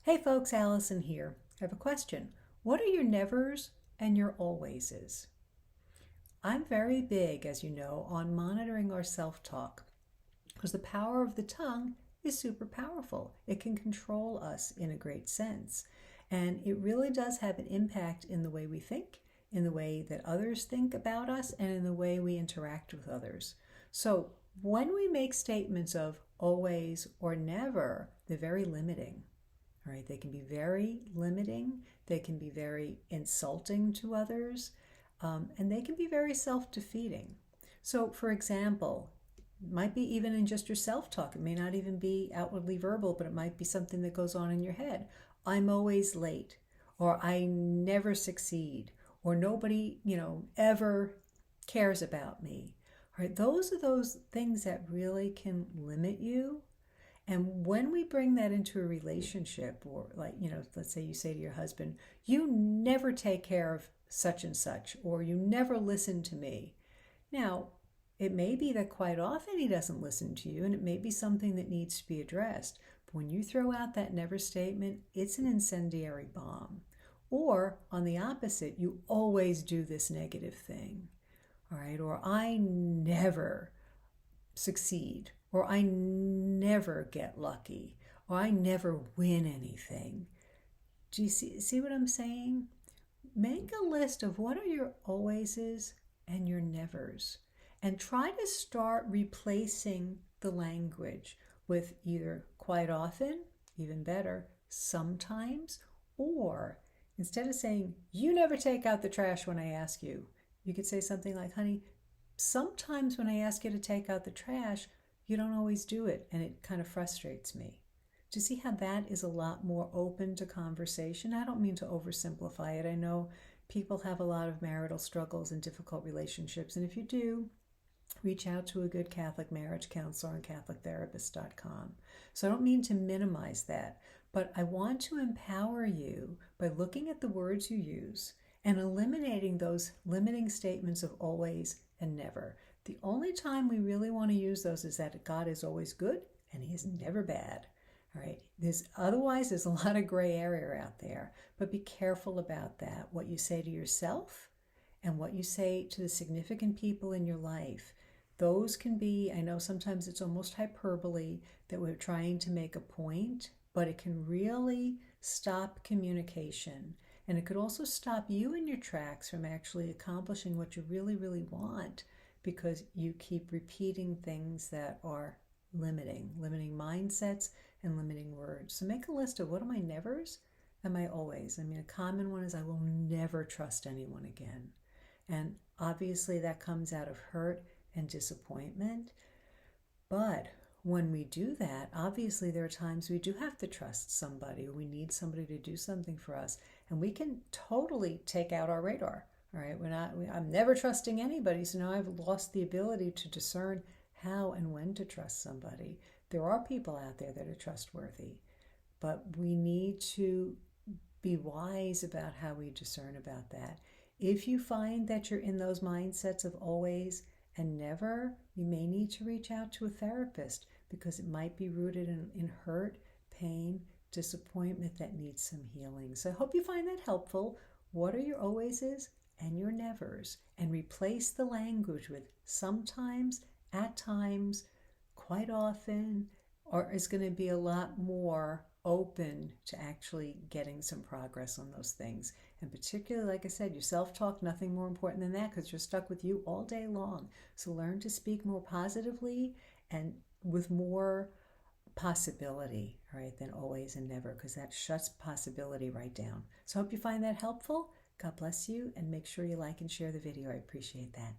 Hey folks, Allison here. I have a question. What are your nevers and your alwayses? I'm very big, as you know, on monitoring our self-talk because the power of the tongue is super powerful. It can control us in a great sense. And it really does have an impact in the way we think, in the way that others think about us, and in the way we interact with others. So when we make statements of always or never, they're very limiting. All right, they can be very limiting, they can be very insulting to others, and they can be very self defeating. So, for example, it might be even in just your self talk. It may not even be outwardly verbal, but it might be something that goes on in your head. I'm always late, or I never succeed, or nobody, ever cares about me. All right, those are those things that really can limit you. And when we bring that into a relationship, or like, let's say you say to your husband, you never take care of such and such, or you never listen to me. Now, it may be that quite often he doesn't listen to you, and it may be something that needs to be addressed. But when you throw out that never statement, it's an incendiary bomb. Or on the opposite, you always do this negative thing. All right, or I never succeed, or I never get lucky, or I never win anything. Do you see what I'm saying? Make a list of what are your alwayses and your nevers, and try to start replacing the language with either quite often, even better, sometimes, or instead of saying, you never take out the trash when I ask you, you could say something like, honey, sometimes when I ask you to take out the trash, you don't always do it, and it kind of frustrates me. Do you see how that is a lot more open to conversation? I don't mean to oversimplify it. I know people have a lot of marital struggles and difficult relationships, and if you do, reach out to a good Catholic marriage counselor on catholictherapist.com. So I don't mean to minimize that, but I want to empower you by looking at the words you use and eliminating those limiting statements of always and never. The only time we really want to use those is that God is always good and he is never bad. All right. Otherwise there's a lot of gray area out there, but be careful about that. What you say to yourself and what you say to the significant people in your life. Those can be, I know sometimes it's almost hyperbole that we're trying to make a point, but it can really stop communication. And it could also stop you in your tracks from actually accomplishing what you really, really want, because you keep repeating things that are limiting mindsets and limiting words. So make a list of what are my nevers and my always. I mean, a common one is I will never trust anyone again. And obviously that comes out of hurt and disappointment. But when we do that, obviously there are times we do have to trust somebody, or we need somebody to do something for us, and we can totally take out our radar. All right, I'm never trusting anybody, so now I've lost the ability to discern how and when to trust somebody. There are people out there that are trustworthy, but we need to be wise about how we discern about that. If you find that you're in those mindsets of always and never, you may need to reach out to a therapist, because it might be rooted in hurt, pain, disappointment that needs some healing. So I hope you find that helpful. What are your alwayses and your nevers? And replace the language with sometimes, at times, quite often, or is going to be a lot more open to actually getting some progress on those things. And particularly, like I said, your self-talk, nothing more important than that, because you're stuck with you all day long. So learn to speak more positively and with more possibility, all right, than always and never, because that shuts possibility right down. So I hope you find that helpful. God bless you, and make sure you like and share the video. I appreciate that.